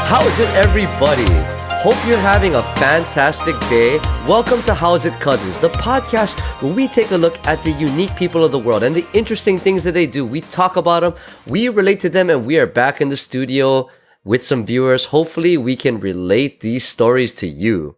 How is it, everybody? Hope you're having a fantastic day. Welcome to How's It Cousins, the podcast where we take a look at the unique people of the world and the interesting things that they do. We talk about them, we relate to them, and we are back in the studio with some viewers. Hopefully, we can relate these stories to you.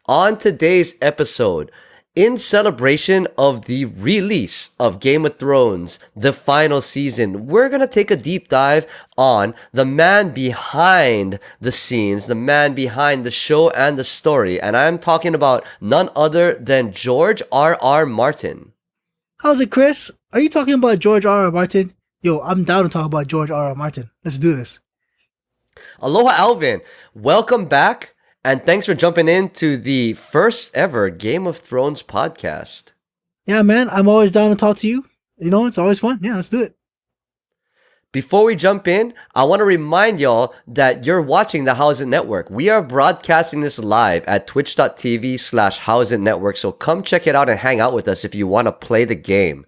On today's episode, in celebration of the release of Game of Thrones, the final season, we're going to take a deep dive on the man behind the scenes, the man behind the show and the story. And I'm talking about none other than George R.R. Martin. How's it, Chris? Are you talking about George R.R. Martin? Yo, I'm down to talk about George R.R. Martin. Let's do this. Aloha, Alvin. Welcome back. And thanks for jumping into the first ever Game of Thrones podcast. Yeah, man, I'm always down to talk to you. You know, it's always fun. Yeah, let's do it. Before we jump in, I want to remind y'all that you're watching the How's It Network. We are broadcasting this live at twitch.tv/How's It Network. So come check it out and hang out with us if you want to play the game.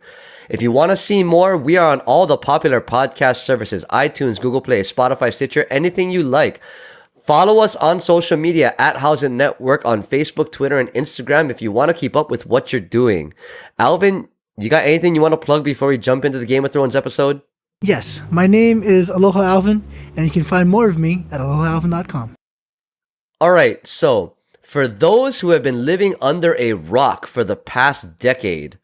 If you want to see more, we are on all the popular podcast services, iTunes, Google Play, Spotify, Stitcher, anything you like. Follow us on social media at How's It Network on Facebook, Twitter, and Instagram if you want to keep up with what you're doing. Alvin, you got anything you want to plug before we jump into the Game of Thrones episode? Yes, my name is Aloha Alvin, and you can find more of me at alohalvin.com. All right, so for those who have been living under a rock for the past decade,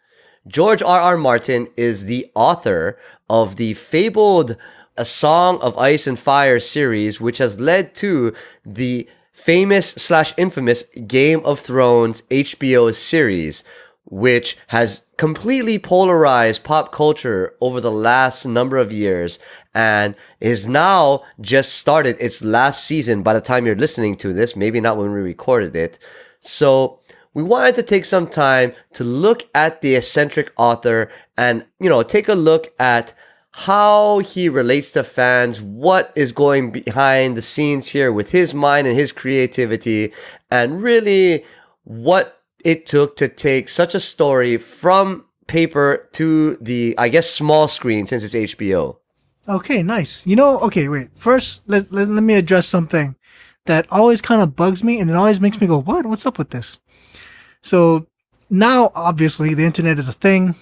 George R.R. Martin is the author of the fabled A Song of Ice and Fire series, which has led to the famous/infamous Game of Thrones HBO series, which has completely polarized pop culture over the last number of years and is now just started its last season by the time you're listening to this, maybe not when we recorded it. So we wanted to take some time to look at the eccentric author and, take a look at how he relates to fans, what is going behind the scenes here with his mind and his creativity, and really what it took to take such a story from paper to the, small screen since it's HBO. Okay, nice. Wait. First, let me address something that always kind of bugs me, and it always makes me go, what? What's up with this? So now, obviously, the internet is a thing.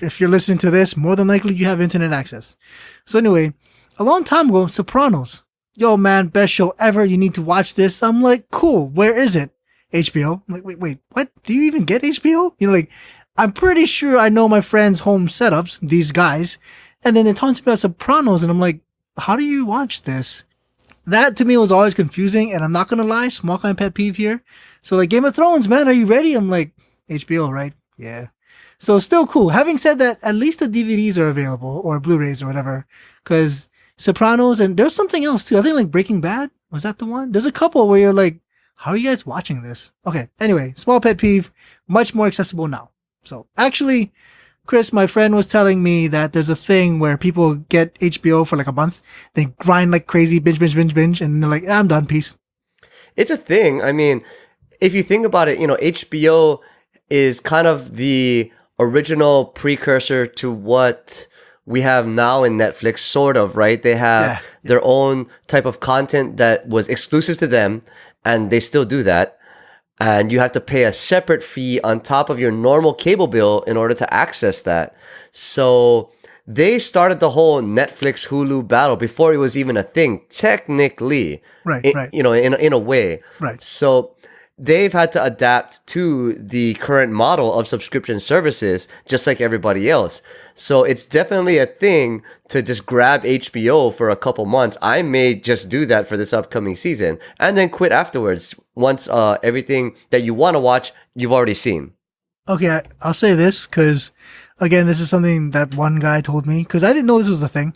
If you're listening to this, more than likely you have internet access. So anyway, a long time ago, Sopranos. Yo, man, best show ever. You need to watch this. I'm like, cool. Where is it? HBO. I'm like, wait, what? Do you even get HBO? I'm pretty sure I know my friends' home setups, these guys. And then they're talking to me about Sopranos, and I'm like, how do you watch this? That to me was always confusing, and I'm not gonna lie, small kind of pet peeve here. So Game of Thrones, man, are you ready? I'm like, HBO, right? Yeah. So still cool. Having said that, at least the DVDs are available, or Blu-rays or whatever, because Sopranos, and there's something else too. I think Breaking Bad, was that the one? There's a couple where you're like, how are you guys watching this? Okay, anyway, small pet peeve, much more accessible now. So actually, Chris, my friend was telling me that there's a thing where people get HBO for a month, they grind like crazy, binge, and then they're like, I'm done, peace. It's a thing. I mean, if you think about it, HBO is kind of the original precursor to what we have now in Netflix, sort of, right? They have their own type of content that was exclusive to them, and they still do that. And you have to pay a separate fee on top of your normal cable bill in order to access that. So they started the whole Netflix Hulu battle before it was even a thing, technically. Right. In a way. Right. So they've had to adapt to the current model of subscription services, just like everybody else. So it's definitely a thing to just grab HBO for a couple months. I may just do that for this upcoming season and then quit afterwards once everything that you want to watch, you've already seen. Okay, I'll say this because, again, this is something that one guy told me because I didn't know this was a thing.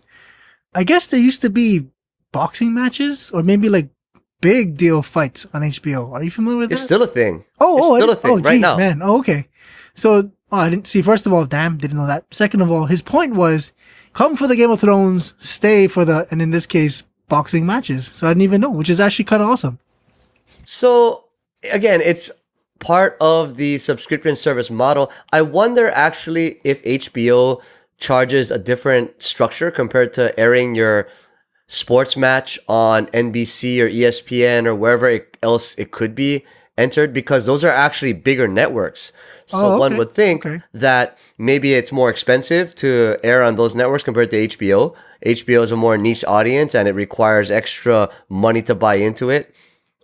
I guess there used to be boxing matches or maybe big deal fights on HBO. Are you familiar with that? It's still a thing. It's still a thing right now. Man. Oh, okay. So I didn't see. First of all, didn't know that. Second of all, his point was, come for the Game of Thrones, stay for and in this case, boxing matches. So I didn't even know, which is actually kind of awesome. So again, it's part of the subscription service model. I wonder actually if HBO charges a different structure compared to airing your sports match on NBC or ESPN or wherever else it could be entered, because those are actually bigger networks. So Oh, one okay. would think Okay. that maybe it's more expensive to air on those networks compared to HBO. HBO is a more niche audience and it requires extra money to buy into it.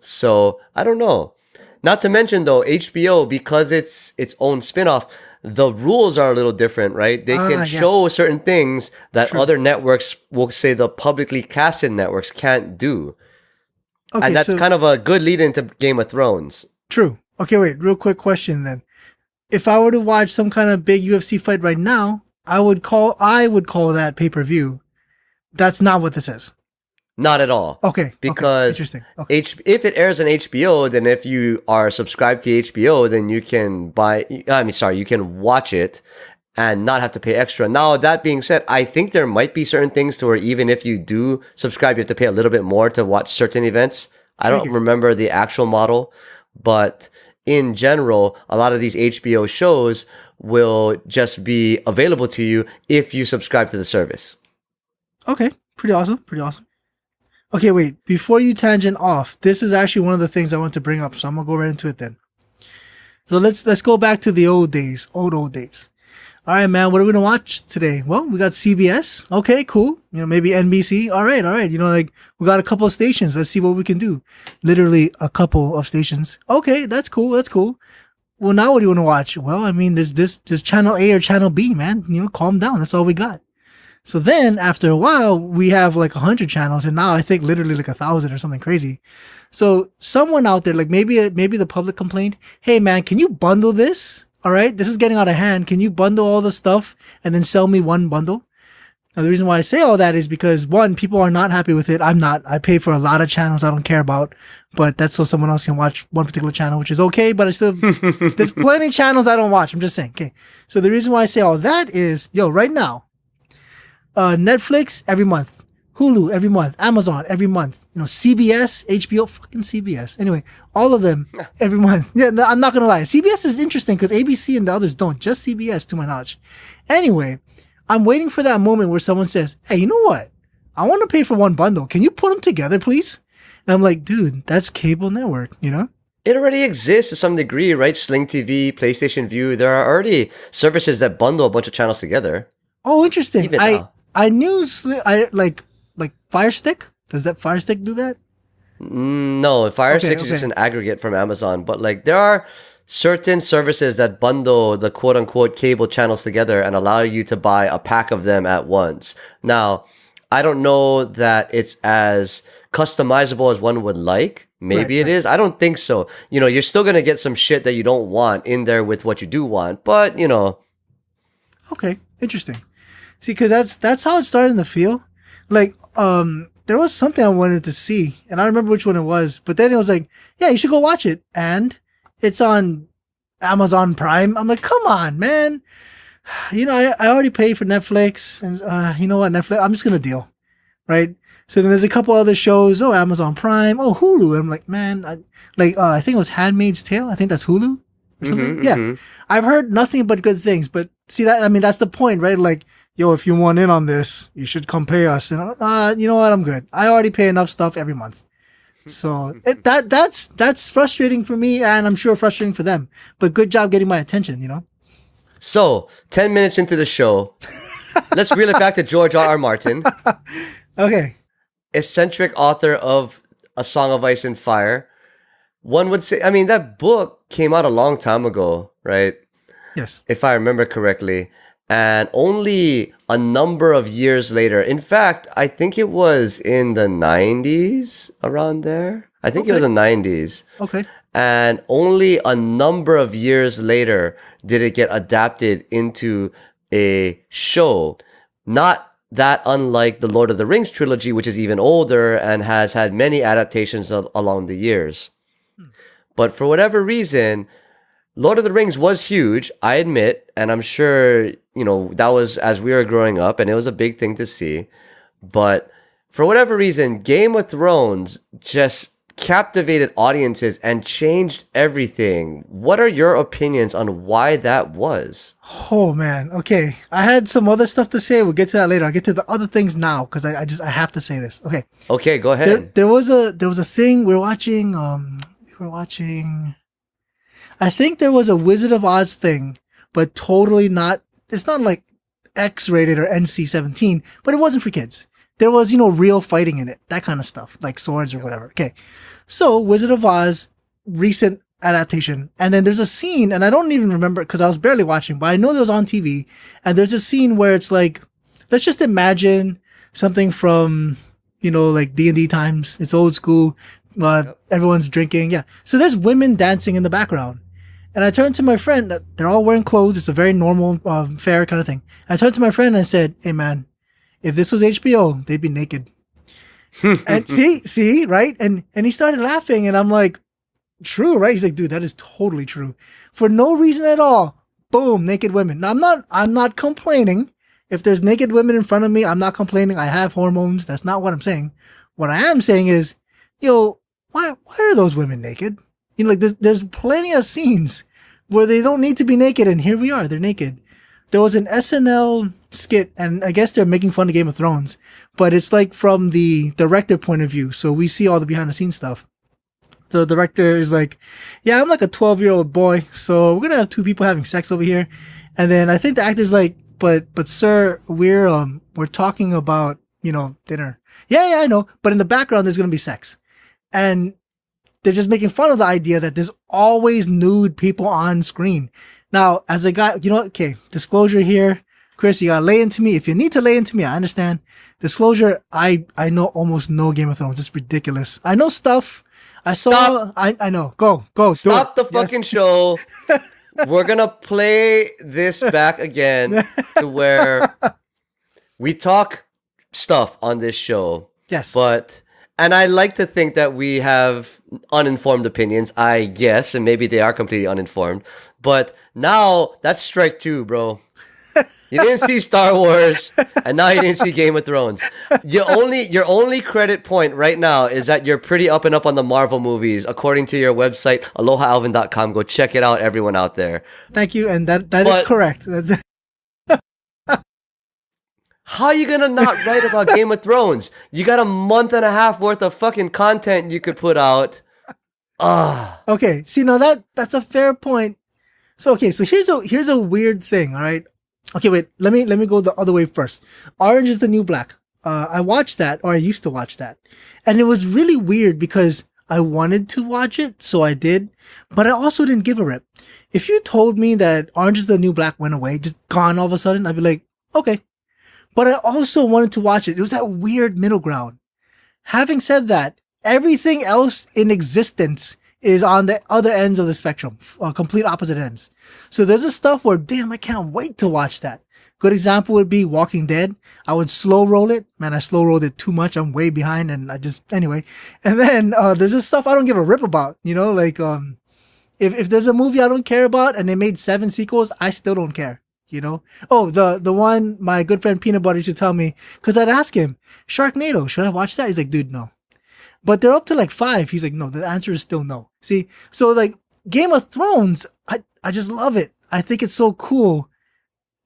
So I don't know. Not to mention though, HBO, because it's its own spin-off, the rules are a little different, right? They can show Yes. certain things that True. other networks, will say the publicly casted networks, can't do. And Okay, that's so kind of a good lead into Game of Thrones. true. Okay, wait, real quick question then. If I were to watch some kind of big UFC fight right now, I would call that pay-per-view. That's not what this is. Not at all. Okay, okay. Because Interesting. Okay. if it airs on HBO, then if you are subscribed to HBO, then you can you can watch it and not have to pay extra. Now, that being said, I think there might be certain things to where even if you do subscribe, you have to pay a little bit more to watch certain events. I don't remember the actual model, but in general, a lot of these HBO shows will just be available to you if you subscribe to the service. Okay, pretty awesome. Pretty awesome. Okay, wait. Before you tangent off, this is actually one of the things I want to bring up, so I'm gonna go right into it then. So let's go back to the old days, old days. All right, man. What are we gonna watch today? Well, we got CBS. Okay, cool. Maybe NBC. All right, all right. Like we got a couple of stations. Let's see what we can do. Literally a couple of stations. Okay, that's cool. That's cool. Well, now what do you want to watch? Well, I mean, there's channel A or channel B, man. Calm down. That's all we got. So then after a while, we have like 100 channels, and now I think literally like 1,000 or something crazy. So someone out there, like maybe the public complained, hey man, can you bundle this? All right, this is getting out of hand. Can you bundle all the stuff and then sell me one bundle? Now the reason why I say all that is because one, people are not happy with it. I'm not. I pay for a lot of channels I don't care about, but that's so someone else can watch one particular channel, which is okay. But I still, there's plenty of channels I don't watch. I'm just saying. Okay. So the reason why I say all that is, right now, Netflix every month, Hulu every month, Amazon every month, CBS, HBO, fucking CBS. Anyway, all of them every month. Yeah, no, I'm not gonna lie. CBS is interesting because ABC and the others don't. Just CBS, to my knowledge. Anyway, I'm waiting for that moment where someone says, "Hey, you know what? I want to pay for one bundle. Can you put them together, please?" And I'm like, dude, that's cable network. It already exists to some degree, right? Sling TV, PlayStation View. There are already services that bundle a bunch of channels together. Oh, interesting. Even now. I knew I like Fire Stick. Does that Fire Stick do that? No, Fire Stick is just an aggregate from Amazon. But like there are certain services that bundle the quote unquote cable channels together and allow you to buy a pack of them at once. Now, I don't know that it's as customizable as one would like. Maybe it is. I don't think so. You're still going to get some shit that you don't want in there with what you do want. But, Okay, interesting. See, because that's how it started in the feel. Like, there was something I wanted to see, and I don't remember which one it was. But then it was like, yeah, you should go watch it, and it's on Amazon Prime. I'm like, come on, man. I already paid for Netflix, and you know what, Netflix, I'm just gonna deal, right? So then there's a couple other shows. Oh, Amazon Prime. Oh, Hulu. And I'm like, man, I think it was Handmaid's Tale. I think that's Hulu or something. Yeah, I've heard nothing but good things. But see that, I mean, that's the point, right? Like, yo, if you want in on this, you should come pay us. And you know what? I'm good. I already pay enough stuff every month. So that's frustrating for me, and I'm sure frustrating for them. But good job getting my attention. So 10 minutes into the show, let's reel it back to George R. R. Martin. Okay. Eccentric author of A Song of Ice and Fire. One would say, I mean, that book came out a long time ago, right? Yes. If I remember correctly. And only a number of years later, in fact, I think it was in the 90s, around there. I think it was the 90s. Okay. And only a number of years later did it get adapted into a show. Not that unlike the Lord of the Rings trilogy, which is even older and has had many adaptations along the years. But for whatever reason, Lord of the Rings was huge, I admit, and I'm sure, that was as we were growing up, and it was a big thing to see. But for whatever reason, Game of Thrones just captivated audiences and changed everything. What are your opinions on why that was? Oh man. Okay. I had some other stuff to say. We'll get to that later. I'll get to the other things now because I have to say this. Okay. Okay, go ahead. There was a thing we were watching. I think there was a Wizard of Oz thing, but totally not. It's not like X-rated or NC-17, but it wasn't for kids. There was, real fighting in it, that kind of stuff, like swords or whatever. Okay. So Wizard of Oz, recent adaptation. And then there's a scene, and I don't even remember because I was barely watching, but I know it was on TV. And there's a scene where it's like, let's just imagine something from, like D&D times. It's old school. Everyone's drinking. Yeah. So there's women dancing in the background. And I turned to my friend, they're all wearing clothes. It's a very normal, fair kind of thing. I turned to my friend and I said, hey man, if this was HBO, they'd be naked. And see, right? And he started laughing and I'm like, true, right? He's like, dude, that is totally true. For no reason at all. Boom, naked women. Now I'm not complaining. If there's naked women in front of me, I'm not complaining. I have hormones. That's not what I'm saying. What I am saying is, why are those women naked? Like there's plenty of scenes where they don't need to be naked, and here we are, they're naked. There was an SNL skit, and I guess they're making fun of Game of Thrones, but it's like from the director point of view, so we see all the behind the scenes stuff. The director is like, yeah, I'm like a 12-year-old boy, so we're gonna have two people having sex over here. And then I think the actor's like, but sir, we're talking about, dinner. Yeah, I know, but in the background there's gonna be sex. And they're just making fun of the idea that there's always nude people on screen. Now, as a guy, okay, disclosure here. Chris, you gotta lay into me. If you need to lay into me, I understand. Disclosure, I know almost no Game of Thrones. It's ridiculous. I know stuff. I know. Go. Stop the fucking show. We're gonna play this back again to where we talk stuff on this show. Yes. And I like to think that we have uninformed opinions, I guess, and maybe they are completely uninformed. But now that's strike two, bro. You didn't see Star Wars, and now you didn't see Game of Thrones. Your only credit point right now is that you're pretty up and up on the Marvel movies, according to your website, alohalvin.com. Go check it out, everyone out there. Thank you, and that is correct. How are you gonna not write about Game of Thrones? You got a month and a half worth of fucking content you could put out. Okay, see, now that's a fair point. So here's a weird thing, all right? Okay, wait, let me go the other way first. Orange is the New Black. I watched that, or I used to watch that. And it was really weird because I wanted to watch it, so I did, but I also didn't give a rip. If you told me that Orange is the New Black went away, just gone all of a sudden, I'd be like, okay. But I also wanted to watch it. It was that weird middle ground. Having said that, everything else in existence is on the other ends of the spectrum, complete opposite ends. So there's a stuff where, damn, I can't wait to watch that. Good example would be Walking Dead. I would slow roll it. Man, I slow rolled it too much. I'm way behind and anyway. And then, there's this stuff I don't give a rip about, like, if there's a movie I don't care about and they made 7 sequels, I still don't care. Oh, the one my good friend Peanut Butter used to tell me, because I'd ask him, Sharknado, should I watch that? He's like, dude, no. But they're up to like 5. He's like, no, the answer is still no. See, so like Game of Thrones, I just love it. I think it's so cool.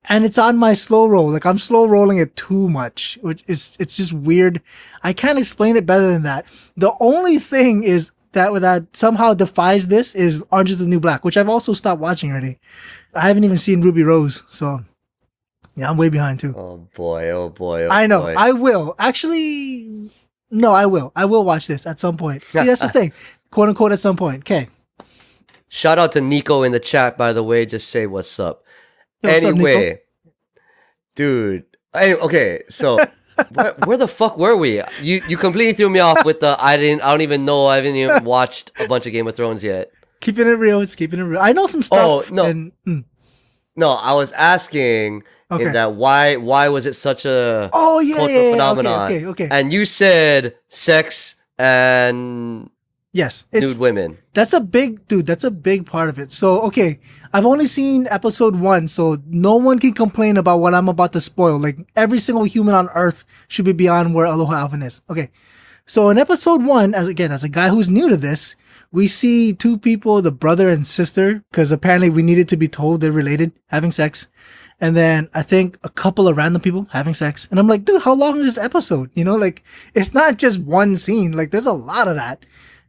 And it's on my slow roll. Like I'm slow rolling it too much, which it's just weird. I can't explain it better than that. The only thing is that somehow defies this is Orange is the New Black, which I've also stopped watching already. I haven't even seen Ruby Rose, so yeah, I'm way behind too. Oh boy. I know. Boy. I will. Actually, no, I will. I will watch this at some point. See, that's the thing. Quote unquote at some point. Okay. Shout out to Nico in the chat, by the way. Just say what's up. Yo, what's up, Nico? Dude. Okay, so where the fuck were we? You completely threw me off with the I don't even know. I haven't even watched a bunch of Game of Thrones yet. Keeping it real. It's keeping it real. I know some stuff. Oh, no. No, I was asking in that why was it such a cultural phenomenon? Okay. And you said sex and nude women. That's a big part of it. So, okay, I've only seen episode 1, so no one can complain about what I'm about to spoil. Like every single human on Earth should be beyond where Aloha Alvin is. Okay. So in episode 1, as a guy who's new to this, we see two people, the brother and sister, because apparently we needed to be told they're related, having sex. And then I think a couple of random people having sex. And I'm like, dude, how long is this episode? You know, like, it's not just one scene. Like, there's a lot of that.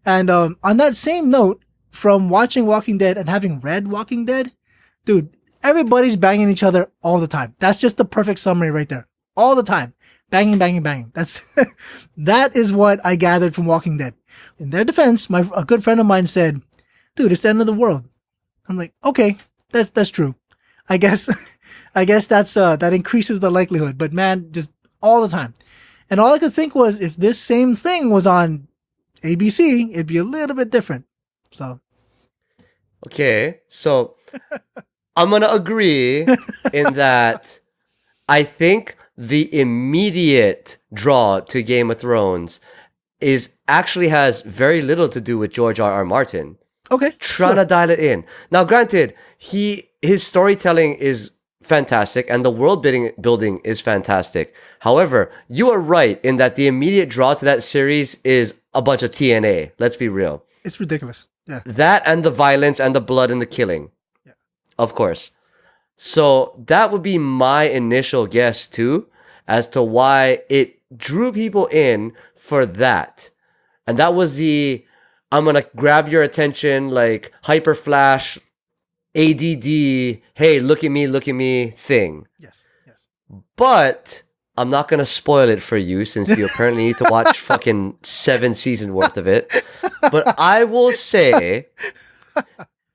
And on that same note, from watching Walking Dead and having read Walking Dead, dude, everybody's banging each other all the time. That's just the perfect summary right there. All the time. Banging, banging, banging. That is what I gathered from Walking Dead. In their defense, a good friend of mine said, dude, it's the end of the world. I'm like, okay, that's true. I guess that increases the likelihood, but man, just all the time. And all I could think was, if this same thing was on ABC, it'd be a little bit different. So. Okay. So I'm going to agree in that I think the immediate draw to Game of Thrones has very little to do with George R. R. Martin. Okay. Trying to dial it in. Now, granted, his storytelling is fantastic and the world building is fantastic. However, you are right in that the immediate draw to that series is a bunch of TNA. Let's be real. It's ridiculous. Yeah. That and the violence and the blood and the killing. Yeah. Of course. So that would be my initial guess too, as to why it drew people in for that. And that was I'm going to grab your attention, like hyper flash, ADD, hey, look at me thing. Yes. But I'm not going to spoil it for you since you apparently need to watch fucking 7 seasons worth of it. But I will say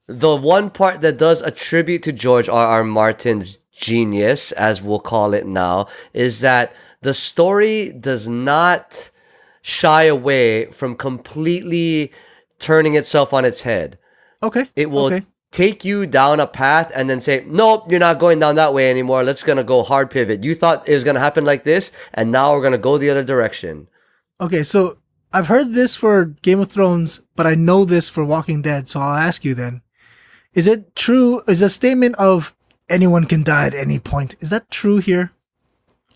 the one part that does attribute to George R. R. Martin's genius, as we'll call it now, is that the story does not shy away from completely turning itself on its head. Okay. It will take you down a path and then say, nope, you're not going down that way anymore. Let's gonna go hard pivot. You thought it was gonna happen like this, and now we're gonna go the other direction. Okay, so I've heard this for Game of Thrones, but I know this for Walking Dead, so I'll ask you then. Is it true? Is a statement of anyone can die at any point, is that true here?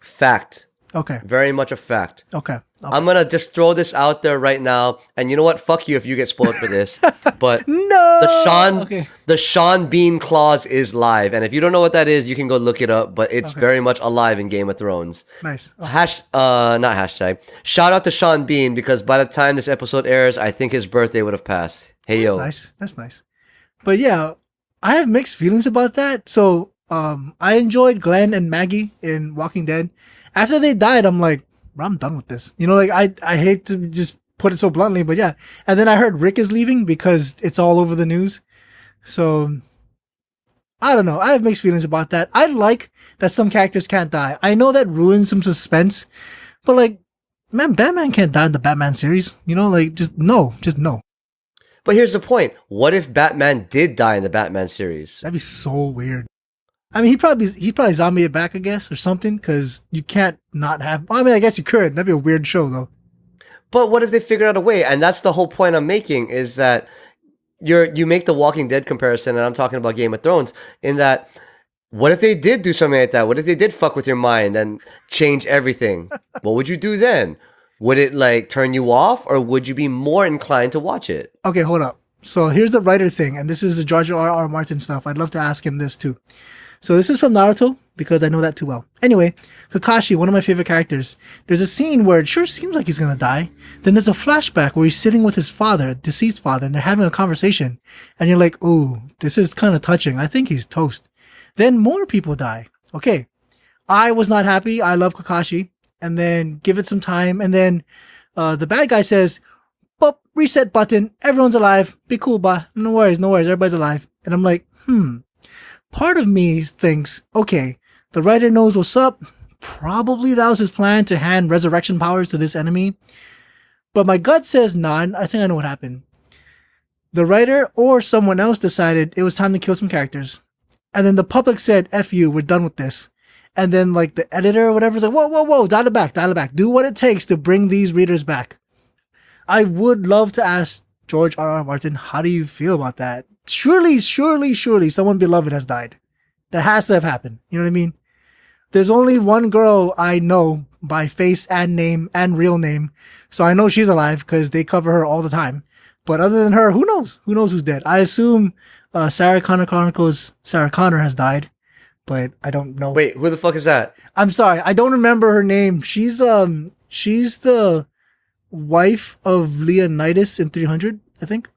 Fact. Okay. Very much a fact. Okay. I'm going to just throw this out there right now. And you know what? Fuck you if you get spoiled for this. But no! The Sean Bean clause is live. And if you don't know what that is, you can go look it up. But it's very much alive in Game of Thrones. Nice. Not hashtag. Shout out to Sean Bean, because by the time this episode airs, I think his birthday would have passed. Hey, yo. That's nice. But yeah, I have mixed feelings about that. So I enjoyed Glenn and Maggie in Walking Dead. After they died, I'm like, I'm done with this. You know, like I hate to just put it so bluntly, but yeah. And then I heard Rick is leaving because it's all over the news. So I don't know. I have mixed feelings about that. I like that some characters can't die. I know that ruins some suspense, but like, man, Batman can't die in the Batman series. You know, like just no. But here's the point. What if Batman did die in the Batman series? That'd be so weird. I mean, he'd probably zombie it back, I guess, or something, because you can't not have... I mean, I guess you could. That'd be a weird show, though. But what if they figured out a way? And that's the whole point I'm making, is that you make the Walking Dead comparison, and I'm talking about Game of Thrones, in that, what if they did do something like that? What if they did fuck with your mind and change everything? What would you do then? Would it, like, turn you off, or would you be more inclined to watch it? Okay, hold up. So here's the writer thing, and this is the George R. R. Martin stuff. I'd love to ask him this, too. So this is from Naruto, because I know that too well. Anyway, Kakashi, one of my favorite characters. There's a scene where it sure seems like he's gonna die. Then there's a flashback where he's sitting with his father, deceased father, and they're having a conversation. And you're like, ooh, this is kind of touching. I think he's toast. Then more people die. Okay. I was not happy. I love Kakashi. And then give it some time. And then the bad guy says, "Boop, reset button. Everyone's alive. Be cool, bye. No worries. Everybody's alive." And I'm like, Part of me thinks, okay, the writer knows what's up. Probably that was his plan to hand resurrection powers to this enemy. But my gut says, nah, I think I know what happened. The writer or someone else decided it was time to kill some characters. And then the public said, F you, we're done with this. And then like the editor or whatever is like, whoa, dial it back. Do what it takes to bring these readers back. I would love to ask George R. R. Martin, how do you feel about that? Surely someone beloved has died. That has to have happened. You know what I mean? There's only one girl I know by face and name and real name. So I know she's alive because they cover her all the time. But other than her, who knows? Who knows who's dead? I assume Sarah Connor Chronicles Sarah Connor has died, but I don't know. Wait, who the fuck is that? I'm sorry, I don't remember her name. She's the wife of Leonidas in 300, I think.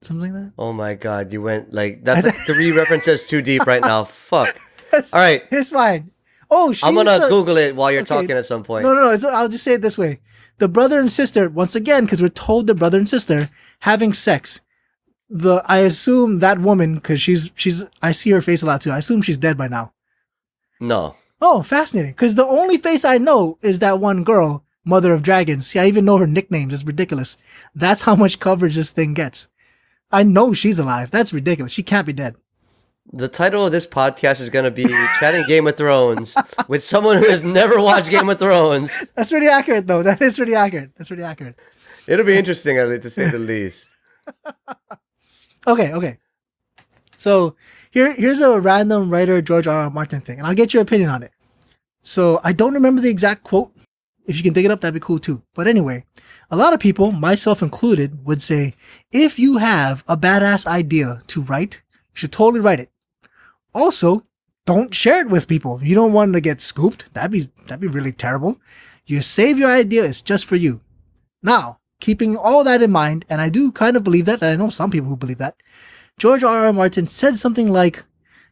Something like that. Oh my god, you went like that's like 3 references too deep right now. Fuck. All right, it's fine. Oh, I'm gonna Google it while you're talking at some point. No. I'll just say it this way: the brother and sister, once again, because we're told the brother and sister having sex. I assume that woman, because she's I see her face a lot too. I assume she's dead by now. No. Oh, fascinating. Because the only face I know is that one girl, Mother of Dragons. See, I even know her nicknames. It's ridiculous. That's how much coverage this thing gets. I know she's alive. That's ridiculous. She can't be dead. The title of this podcast is going to be Chatting Game of Thrones with someone who has never watched Game of Thrones. That's pretty accurate, though. That is pretty accurate. That's pretty accurate. It'll be interesting, to say the least. Okay. So here's a random writer George R.R. Martin thing, and I'll get your opinion on it. So I don't remember the exact quote. If you can dig it up, that'd be cool too. But anyway, a lot of people, myself included, would say, if you have a badass idea to write, you should totally write it. Also, don't share it with people. You don't want to get scooped. That'd be really terrible. You save your idea. It's just for you. Now, keeping all that in mind, and I do kind of believe that, and I know some people who believe that, George R.R. Martin said something like,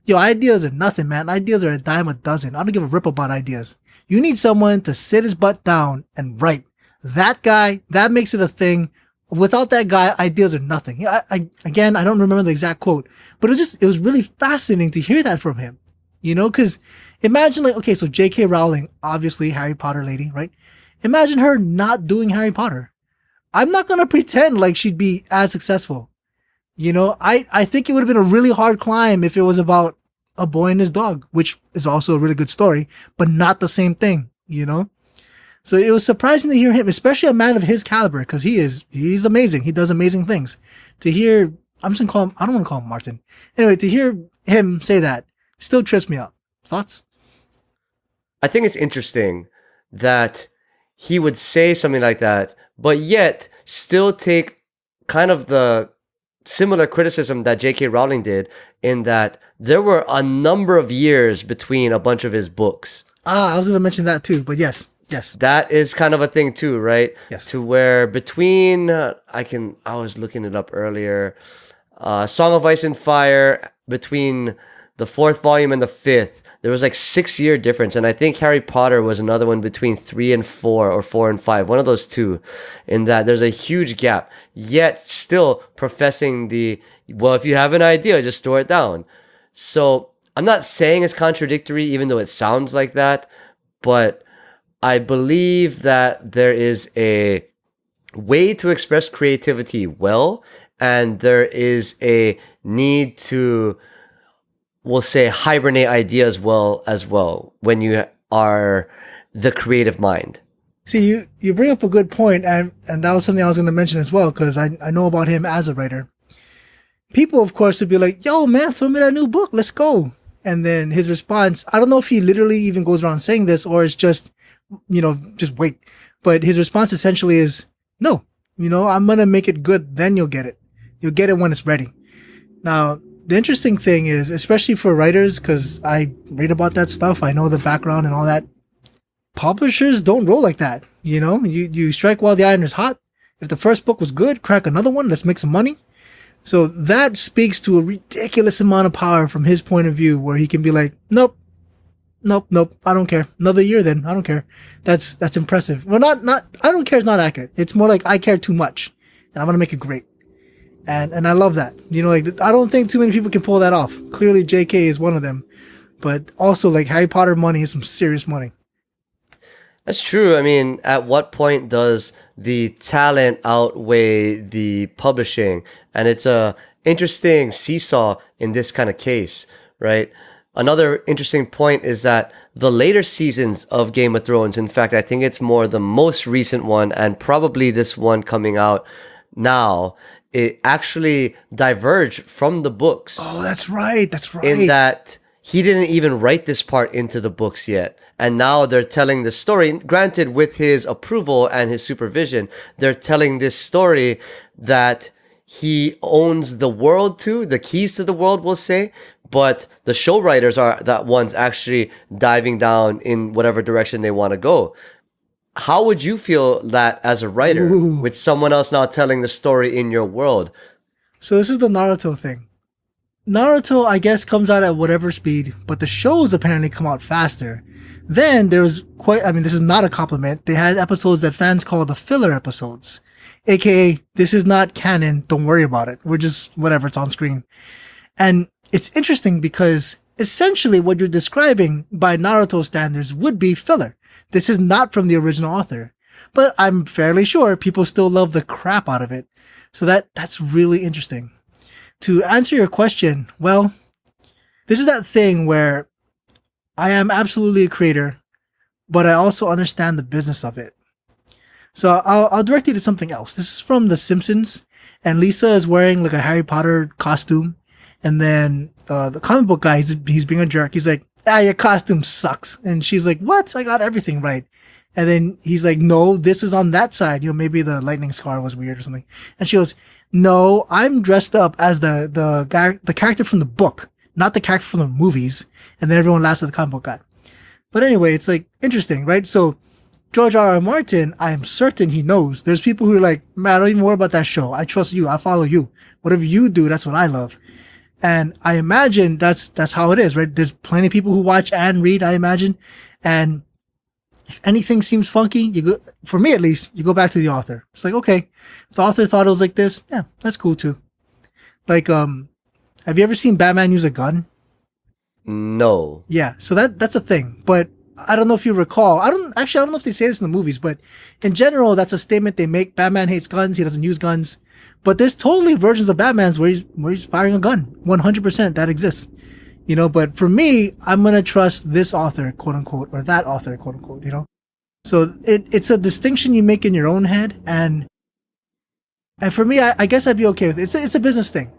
yo, ideas are nothing, man. Ideas are a dime a dozen. I don't give a rip about ideas. You need someone to sit his butt down and write. That guy, that makes it a thing. Without that guy, ideas are nothing. Again, I don't remember the exact quote, but it was really fascinating to hear that from him. You know, cause imagine like, okay, so J.K. Rowling, obviously Harry Potter lady, right? Imagine her not doing Harry Potter. I'm not going to pretend like she'd be as successful. You know, I think it would have been a really hard climb if it was about a boy and his dog, which is also a really good story, but not the same thing, you know? So it was surprising to hear him, especially a man of his caliber, because he's amazing. He does amazing things. To hear, I'm just gonna call him, I don't want to call him Martin. Anyway, to hear him say that still trips me up. Thoughts? I think it's interesting that he would say something like that, but yet still take kind of the similar criticism that J.K. Rowling did, in that there were a number of years between a bunch of his books. I was going to mention that too, but yes. That is kind of a thing too, right? Yes. To where between, I was looking it up earlier, Song of Ice and Fire, between the 4th volume and the 5th, there was like 6-year difference. And I think Harry Potter was another one between 3 and 4 or 4 and 5, one of those two, in that there's a huge gap, yet still professing well, if you have an idea, just store it down. So I'm not saying it's contradictory, even though it sounds like that, but I believe that there is a way to express creativity well, and there is a need to, we'll say, hibernate ideas as well when you are the creative mind. See, you bring up a good point, and that was something I was going to mention as well, because I know about him as a writer. People, of course, would be like, yo, man, throw me that new book. Let's go. And then his response, I don't know if he literally even goes around saying this, or it's just, just wait. But his response essentially is, no, I'm going to make it good. Then you'll get it. You'll get it when it's ready. Now, the interesting thing is, especially for writers, because I read about that stuff, I know the background and all that, publishers don't roll like that. You strike while the iron is hot. If the first book was good, crack another one. Let's make some money. So that speaks to a ridiculous amount of power from his point of view, where he can be like, nope. I don't care. Another year then. I don't care. That's impressive. Well, not, I don't care is not accurate. It's more like I care too much and I'm going to make it great. And I love that. I don't think too many people can pull that off. Clearly JK is one of them, but also like Harry Potter money is some serious money. That's true. I mean, at what point does the talent outweigh the publishing? And it's a interesting seesaw in this kind of case, right? Another interesting point is that the later seasons of Game of Thrones, in fact, I think it's more the most recent one, and probably this one coming out now, it actually diverged from the books. Oh, that's right. In that he didn't even write this part into the books yet. And now they're telling the story, granted with his approval and his supervision, they're telling this story that he owns the world to, the keys to the world, we'll say, but the show writers are that ones actually diving down in whatever direction they want to go. How would you feel that as a writer with someone else now telling the story in your world? So this is the Naruto thing. Naruto, I guess, comes out at whatever speed, but the shows apparently come out faster. Then there's this is not a compliment. They had episodes that fans call the filler episodes. AKA, this is not canon, don't worry about it. We're just, whatever, it's on screen. And it's interesting because essentially what you're describing by Naruto standards would be filler. This is not from the original author. But I'm fairly sure people still love the crap out of it. So that's really interesting. To answer your question, well, this is that thing where I am absolutely a creator, but I also understand the business of it. So I'll direct you to something else. This is from The Simpsons, and Lisa is wearing like a Harry Potter costume, and then the comic book guy, he's being a jerk. He's like, your costume sucks. And she's like, what? I got everything right. And then he's like, no, this is on that side. Maybe the lightning scar was weird or something. And she goes, no, I'm dressed up as the character from the book, not the character from the movies. And then everyone laughs at the comic book guy. But anyway, it's like interesting, right? So George R.R. Martin, I am certain he knows. There's people who are like, man, don't even worry about that show. I trust you. I follow you. Whatever you do, that's what I love. And I imagine that's how it is, right? There's plenty of people who watch and read, I imagine. And if anything seems funky, for me at least, you go back to the author. It's like, okay, if the author thought it was like this, yeah, that's cool too. Like, have you ever seen Batman use a gun? No. Yeah, so that's a thing. But I don't know if you recall. I don't know if they say this in the movies, but in general, that's a statement they make. Batman hates guns. He doesn't use guns. But there's totally versions of Batman's where he's firing a gun. 100% that exists. But for me, I'm going to trust this author, quote unquote, or that author, quote unquote, So it's a distinction you make in your own head. And for me, I guess I'd be okay with it. It's a business thing,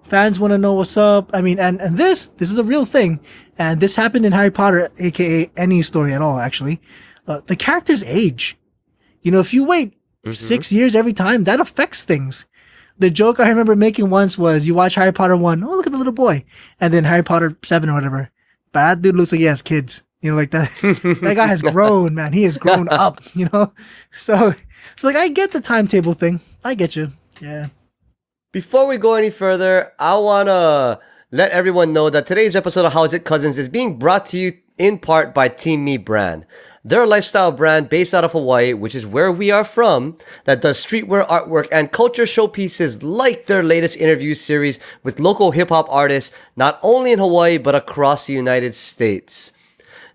Fans want to know what's up. I mean, and this is a real thing. And this happened in Harry Potter, aka any story at all, actually. The characters age. If you wait 6 years every time, that affects things. The joke I remember making once was you watch Harry Potter 1, oh, look at the little boy. And then Harry Potter 7 or whatever. But that dude looks like he has kids. Like that. That guy has grown, man. He has grown up, So like, I get the timetable thing. I get you. Yeah. Before we go any further, I want to let everyone know that today's episode of How's It Cousins is being brought to you in part by Team Me Brand. They're a lifestyle brand based out of Hawaii, which is where we are from, that does streetwear artwork and culture showpieces like their latest interview series with local hip-hop artists, not only in Hawaii, but across the United States.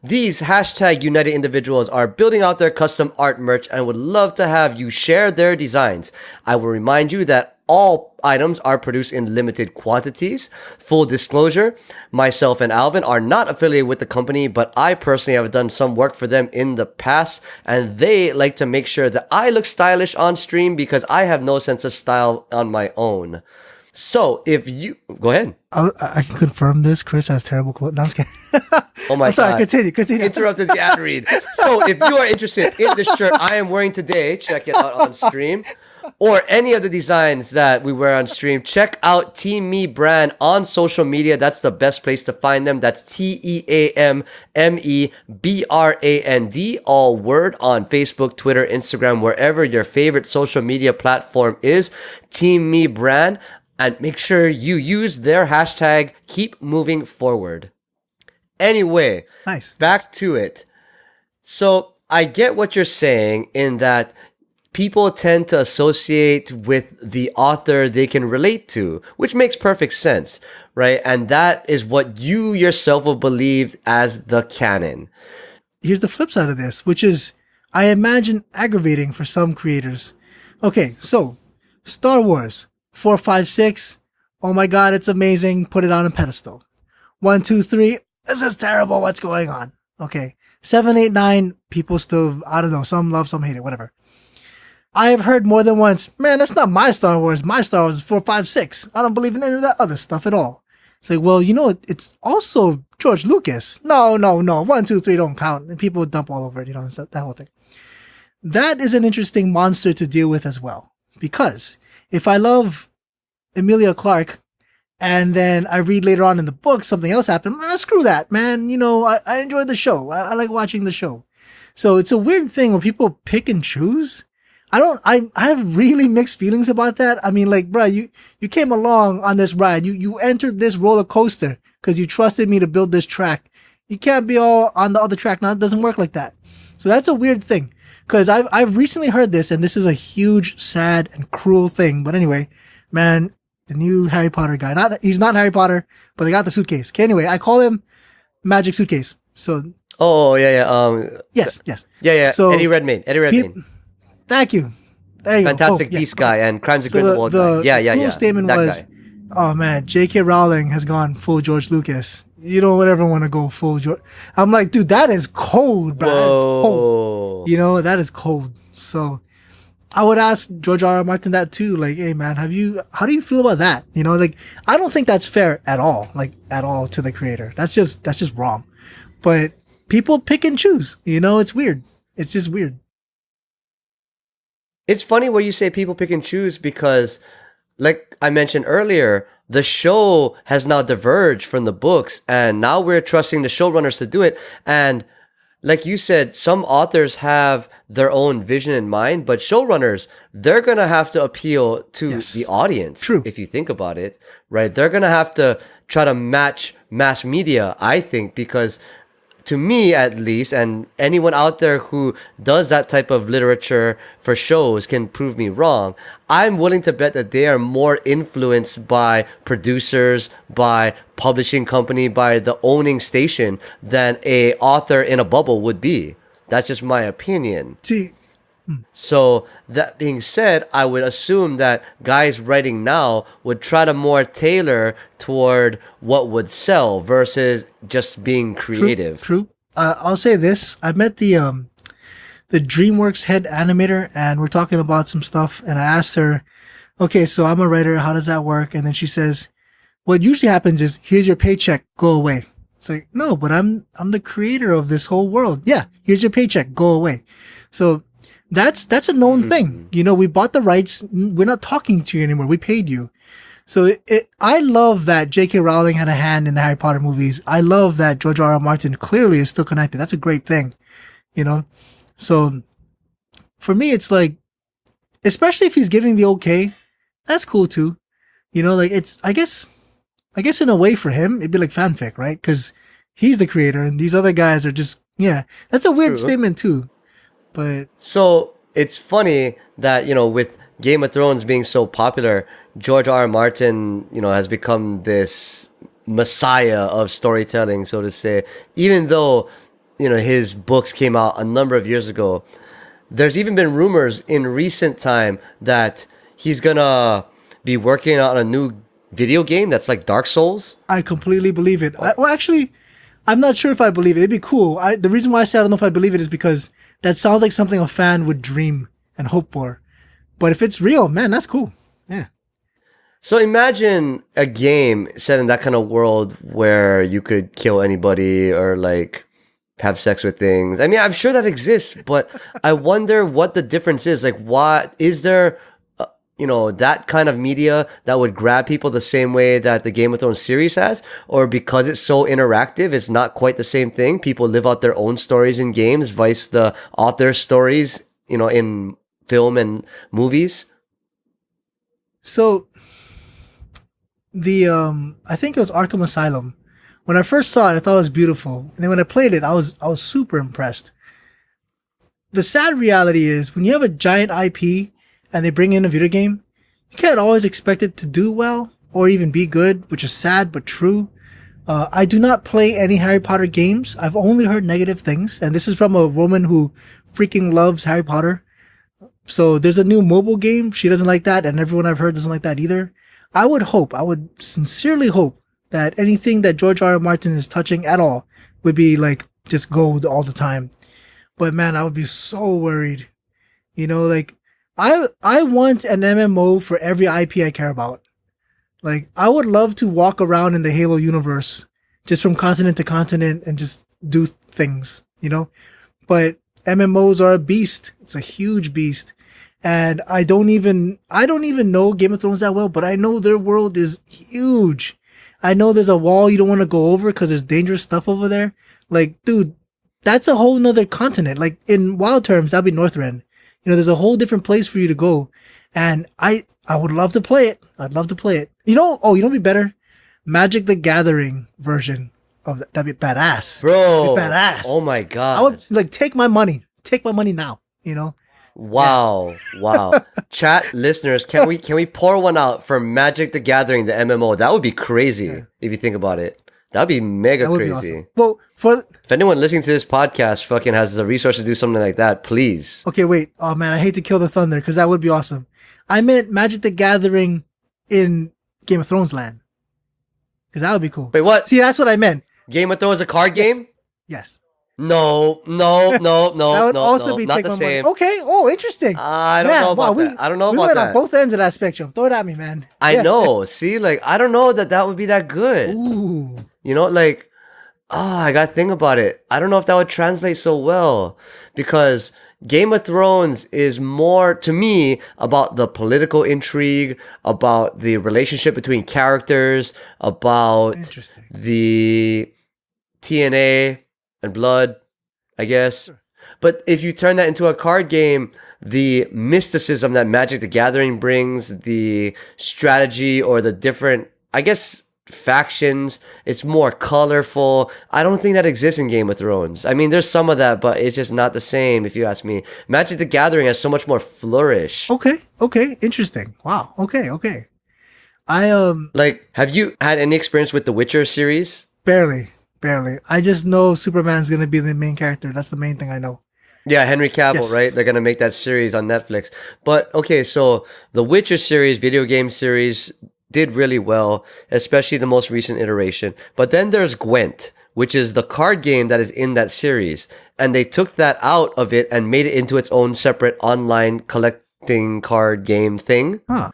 These hashtag United individuals are building out their custom art merch and would love to have you share their designs. I will remind you that all items are produced in limited quantities. Full disclosure, myself and Alvin are not affiliated with the company, but I personally have done some work for them in the past, and they like to make sure that I look stylish on stream because I have no sense of style on my own. So if you... Go ahead. I can confirm this. Chris has terrible clothes. No, I'm just kidding. Oh my God. Sorry, continue. Interrupted the ad read. So if you are interested in this shirt I am wearing today, check it out on stream. Or any of the designs that we wear on stream, check out Team Me Brand on social media. That's the best place to find them. That's TeamMeBrand, all word, on Facebook, Twitter, Instagram, wherever your favorite social media platform is. Team Me Brand. And make sure you use their hashtag Keep Moving Forward. Anyway, nice. Back to it. So I get what you're saying in that people tend to associate with the author they can relate to, which makes perfect sense, right? And that is what you yourself will believe as the canon. Here's the flip side of this, which is, I imagine, aggravating for some creators. Okay, so Star Wars 4, 5, 6. Oh my God, it's amazing. Put it on a pedestal. 1, 2, 3. This is terrible. What's going on? Okay. 7, 8, 9. People still, I don't know. Some love, some hate it. Whatever. I have heard more than once, man, that's not my Star Wars. My Star Wars is 4, 5, 6. I don't believe in any of that other stuff at all. It's like, well, it's also George Lucas. No, no, no. 1, 2, 3 don't count. And people dump all over it, it's that whole thing. That is an interesting monster to deal with as well. Because if I love Emilia Clarke and then I read later on in the book something else happened, screw that, man. I enjoyed the show. I like watching the show. So it's a weird thing where people pick and choose. I have really mixed feelings about that. I mean, like, bro, you came along on this ride. You entered this roller coaster because you trusted me to build this track. You can't be all on the other track. Now it doesn't work like that. So that's a weird thing. Because I've recently heard this, and this is a huge, sad, and cruel thing. But anyway, man, the new Harry Potter guy. He's not Harry Potter, but they got the suitcase. Okay, anyway, I call him Magic Suitcase. So. Oh, yeah. Yes. Yeah. So, Eddie Redmayne. Thank you. There you Fantastic go. Beast guy and Crimes of Grindelwald guy. Yeah. The cool statement that was, guy. oh man, J.K. Rowling has gone full George Lucas. You don't ever want to go full George. I'm like, dude, that is cold, bro. That is cold. That is cold. So I would ask George R. R. Martin that too. Like, hey man, how do you feel about that? Like, I don't think that's fair at all. Like, at all to the creator. That's just wrong. But people pick and choose. It's weird. It's just weird. It's funny when you say people pick and choose because, like I mentioned earlier, the show has now diverged from the books, and now we're trusting the showrunners to do it. And like you said, some authors have their own vision in mind, but showrunners, they're going to have to appeal to the audience. True. If you think about it, right? They're going to have to try to match mass media, I think, because to me at least, and anyone out there who does that type of literature for shows can prove me wrong, I'm willing to bet that they are more influenced by producers, by publishing company, by the owning station than a author in a bubble would be. That's just my opinion. So that being said, I would assume that guys writing now would try to more tailor toward what would sell versus just being creative. True. I'll say this. I met the DreamWorks head animator, and we're talking about some stuff, and I asked her, okay, so I'm a writer. How does that work? And then she says, what usually happens is, here's your paycheck, go away. It's like, no, but I'm the creator of this whole world. Yeah, here's your paycheck, go away. So that's a known thing. We bought the rights. We're not talking to you anymore. We paid you. So I love that J.K. Rowling had a hand in the Harry Potter movies. I love that George R. R. Martin clearly is still connected. That's a great thing, So for me, it's like, especially if he's giving the okay, that's cool too. Like I guess in a way for him, it'd be like fanfic, right? Because he's the creator and these other guys are just, that's a weird statement too. But so it's funny that, with Game of Thrones being so popular, George R. R. Martin, has become this messiah of storytelling, so to say. Even though, his books came out a number of years ago, there's even been rumors in recent time that he's gonna be working on a new video game that's like Dark Souls. I completely believe it. Actually, I'm not sure if I believe it. It'd be cool. The reason why I say I don't know if I believe it is because that sounds like something a fan would dream and hope for. But if it's real, man, that's cool. Yeah. So imagine a game set in that kind of world where you could kill anybody or like have sex with things. I mean, I'm sure that exists, but I wonder what the difference is. Like, what is there, that kind of media that would grab people the same way that the Game of Thrones series has? Or because it's so interactive, it's not quite the same thing. People live out their own stories in games, vice the author's stories, in film and movies. So I think it was Arkham Asylum. When I first saw it, I thought it was beautiful. And then when I played it, I was super impressed. The sad reality is when you have a giant IP and they bring in a video game, you can't always expect it to do well or even be good, which is sad but true. I do not play any Harry Potter games. I've only heard negative things, and this is from a woman who freaking loves Harry Potter. So there's a new mobile game. She doesn't like that, and everyone I've heard doesn't like that either. I would sincerely hope that anything that George R. R. Martin is touching at all would be like just gold all the time. But man, I would be so worried. Like I want an MMO for every IP I care about. Like, I would love to walk around in the Halo universe, just from continent to continent and just do things, you know? But MMOs are a beast. It's a huge beast. And I don't even know Game of Thrones that well, but I know their world is huge. I know there's a wall you don't want to go over because there's dangerous stuff over there. Like, dude, that's a whole nother continent. Like, in wild terms, that'd be Northrend. You know, there's a whole different place for you to go. And I would love to play it. I'd love to play it. You know, you know what'd be better? Magic the Gathering version of that. That'd be badass. Bro. That'd be badass. Oh my God. I would, like, take my money. Take my money now, you know? Wow. Wow. Chat listeners, can we pour one out for Magic the Gathering, the MMO? That would be crazy if you think about it. That'd be mega That would be crazy. awesome. Well, If anyone listening to this podcast fucking has the resources to do something like that, please. okay, wait. Oh man, I hate to kill the thunder because that would be awesome. I meant Magic the Gathering in Game of Thrones land. Because that would be cool. Wait, what? See, that's what I meant. Game of Thrones a card game? Yes. No, That would also no, be not take the my money. same. Okay. Oh, interesting. I don't know about that. I don't know we about went that. on both ends of that spectrum. Throw it at me, man. I know. See, like, I don't know that would be that good. Ooh. You know, like, I gotta think about it. I don't know if that would translate so well because Game of Thrones is more, to me, about the political intrigue, about the relationship between characters, about Interesting. the TNA and blood, I guess. But if you turn that into a card game, the mysticism that Magic the Gathering brings, the strategy or the different, I guess, factions, it's more colorful. I don't think that exists in Game of Thrones. I mean, there's some of that, but it's just not the same if you ask me. Magic the Gathering has so much more flourish. Okay. Interesting. Wow. Okay. I Like, have you had any experience with the Witcher series? barely. I just know Superman's gonna be the main character. That's the main thing I know. Yeah, Henry Cavill, Yes. right? They're going to make that series on Netflix. But okay, so the Witcher series, video game series, did really well, especially the most recent iteration. But then there's Gwent, which is the card game that is in that series. And they took that out of it and made it into its own separate online collecting card game thing. Huh.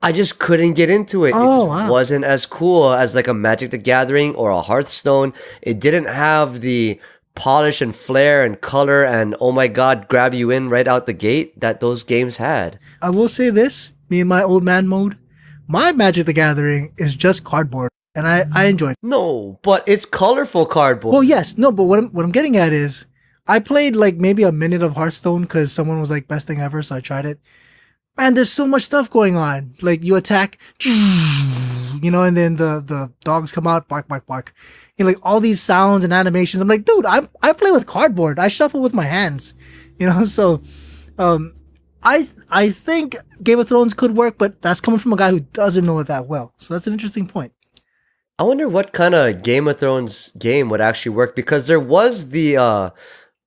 I just couldn't get into it. Oh, It just wow. wasn't as cool as like a Magic the Gathering or a Hearthstone. It didn't have the polish and flair and color and oh my god, grab you in right out the gate that those games had. I will say this, me in my old man mode, my Magic the Gathering is just cardboard. And I enjoyed it. No, but it's colorful cardboard. Well, yes, no, but what I'm getting at is I played like maybe a minute of Hearthstone because someone was like best thing ever, so I tried it. Man, there's so much stuff going on. Like you attack, you know, and then the dogs come out, bark. You know, like all these sounds and animations. I'm like, dude, I play with cardboard. I shuffle with my hands. You know, so I think Game of Thrones could work, but that's coming from a guy who doesn't know it that well. So that's an interesting point. I wonder what kind of Game of Thrones game would actually work because there was the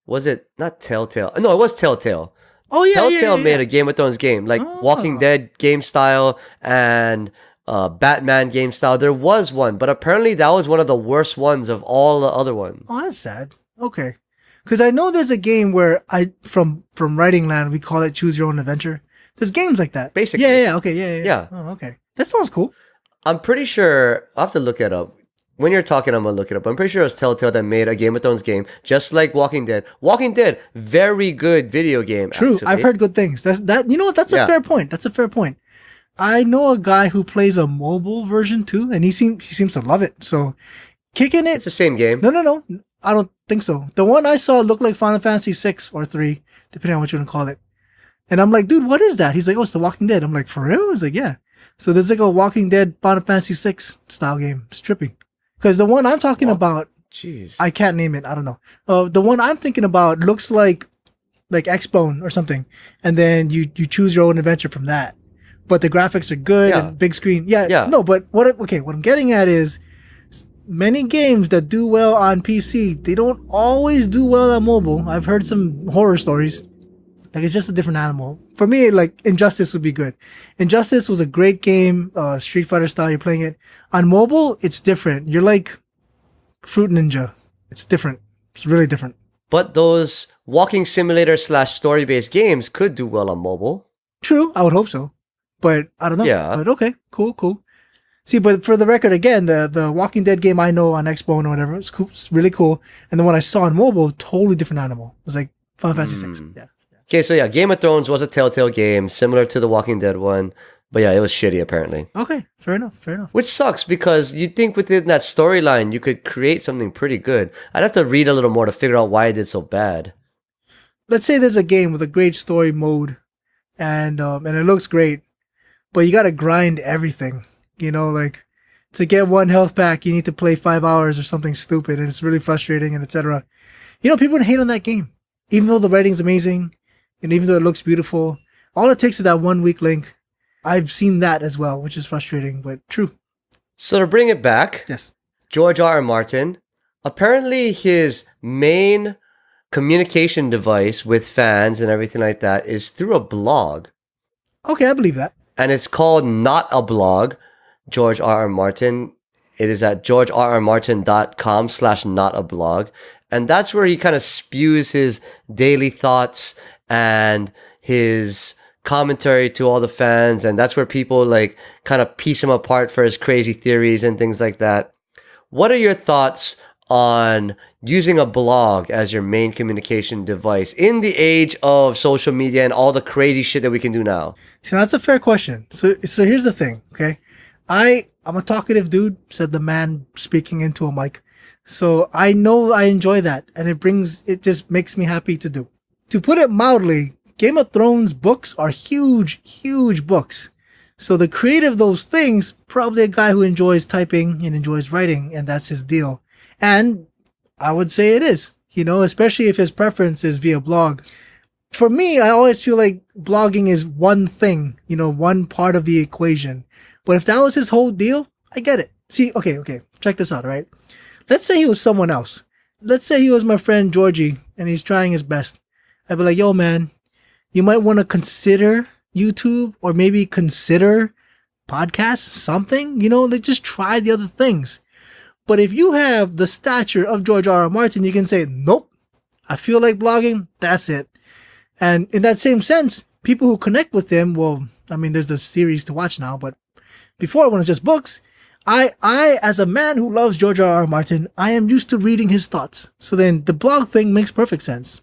was it not Telltale? No, it was Telltale. Oh yeah, Telltale yeah. made a Game of Thrones game, like Walking Dead game style and Batman game style. There was one, but apparently that was one of the worst ones of all the other ones. Oh, that's sad. Okay. Because I know there's a game where from Writing Land, we call it Choose Your Own Adventure. There's games like that. Basically. Yeah. Okay. Yeah. Yeah. Oh, okay. That sounds cool. I'm pretty sure, I'll have to look it up. When you're talking, I'm going to look it up. I'm pretty sure it was Telltale that made a Game of Thrones game, just like Walking Dead. Walking Dead, very good video game. True. Actually. I've heard good things. You know what? That's a fair point. That's a fair point. I know a guy who plays a mobile version too, and he seems to love it. So kicking it. It's the same game. No. I don't think so. The one I saw looked like Final Fantasy 6 or 3, depending on what you want to call it. And I'm like, dude, what is that? He's like, oh, it's The Walking Dead. I'm like, for real? He's like, yeah. So there's like a Walking Dead Final Fantasy 6 style game. It's tripping. Because the one I'm talking about, jeez, I can't name it. I don't know. The one I'm thinking about looks like X-Bone or something. And then you choose your own adventure from that. But the graphics are good and big screen. Yeah. No, but what I'm getting at is many games that do well on PC, they don't always do well on mobile. I've heard some horror stories. Like it's just a different animal. For me, like Injustice would be good. Injustice was a great game, Street Fighter style. You're playing it on mobile. It's different. You're like Fruit Ninja. It's different. It's really different. But those walking simulator / story based games could do well on mobile. True. I would hope so, but I don't know. Yeah. But okay. Cool. See, but for the record, again, the Walking Dead game I know on Xbone or whatever, it's cool, it's really cool. And the one I saw on mobile, totally different animal. It was like Final Fantasy 6. Yeah. Okay, so yeah, Game of Thrones was a Telltale game, similar to the Walking Dead one. But yeah, it was shitty apparently. Okay, fair enough, fair enough. Which sucks because you'd think within that storyline you could create something pretty good. I'd have to read a little more to figure out why it did so bad. Let's say there's a game with a great story mode and it looks great, but you gotta grind everything. Like to get one health pack, you need to play 5 hours or something stupid, and it's really frustrating and etc. People would hate on that game, even though the writing's amazing, and even though it looks beautiful. All it takes is that 1 weak link. I've seen that as well, which is frustrating, but true. So to bring it back, Yes, George R.R. Martin, apparently his main communication device with fans and everything like that is through a blog. okay, I believe that. And it's called Not a Blog, George R.R. Martin. It is at georgerrmartin.com/notablog. And that's where he kind of spews his daily thoughts and his commentary to all the fans. And that's where people like kind of piece him apart for his crazy theories and things like that. What are your thoughts on using a blog as your main communication device in the age of social media and all the crazy shit that we can do now? So that's a fair question. So here's the thing, okay? I'm a talkative dude, said the man speaking into a mic. So I know I enjoy that, and it just makes me happy to do. To put it mildly, Game of Thrones books are huge, huge books. So the creator of those things, probably a guy who enjoys typing and enjoys writing, and that's his deal. And I would say it is, especially if his preference is via blog. For me, I always feel like blogging is one thing, one part of the equation. But if that was his whole deal, I get it. See, okay, check this out, all right? Let's say he was someone else. Let's say he was my friend Georgie, and he's trying his best. I'd be like, yo, man, you might want to consider YouTube or maybe consider podcasts, something, like just try the other things. But if you have the stature of George R.R. Martin, you can say, nope, I feel like blogging, that's it. And in that same sense, people who connect with him, well, I mean, there's a series to watch now, but before when it's just books, I, as a man who loves George R.R. Martin, I am used to reading his thoughts. So then the blog thing makes perfect sense.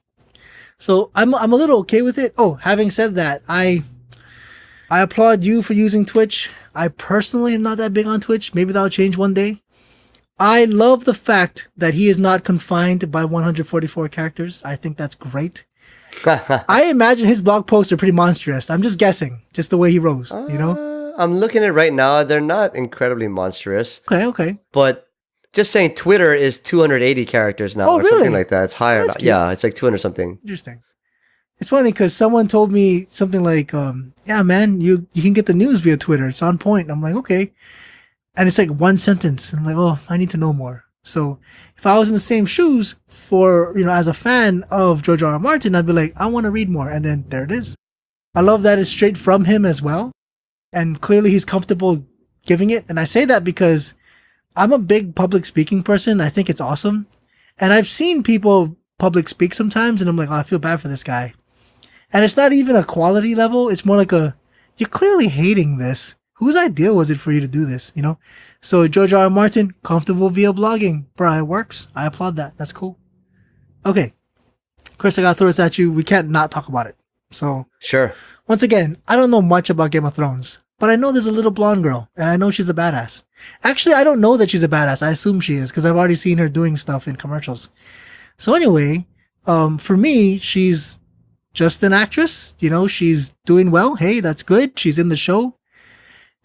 So I'm a little okay with it. Oh, having said that, I applaud you for using Twitch. I personally am not that big on Twitch. Maybe that'll change one day. I love the fact that he is not confined by 144 characters. I think that's great. I imagine his blog posts are pretty monstrous. I'm just guessing, just the way he rose, I'm looking at it right now. They're not incredibly monstrous. Okay. But just saying Twitter is 280 characters now or really? something like that. It's higher. That's cute. Yeah, it's like 200 something. Interesting. It's funny because someone told me something like, yeah, man, you can get the news via Twitter. It's on point. I'm like, okay. And it's like one sentence. I'm like, oh, I need to know more. So if I was in the same shoes for, as a fan of George R.R. Martin, I'd be like, I want to read more. And then there it is. I love that it's straight from him as well. And clearly he's comfortable giving it. And I say that because I'm a big public speaking person. I think it's awesome. And I've seen people public speak sometimes and I'm like, oh, I feel bad for this guy. And it's not even a quality level. It's more like you're clearly hating this. Whose idea was it for you to do this, So George R.R. Martin, comfortable via blogging. Bro, it works. I applaud that. That's cool. Okay. Chris, I gotta throw this at you. We can't not talk about it. So Sure. once again, I don't know much about Game of Thrones, but I know there's a little blonde girl, and I know she's a badass. Actually, I don't know that she's a badass. I assume she is, because I've already seen her doing stuff in commercials. So anyway, for me, she's just an actress. She's doing well. Hey, that's good. She's in the show.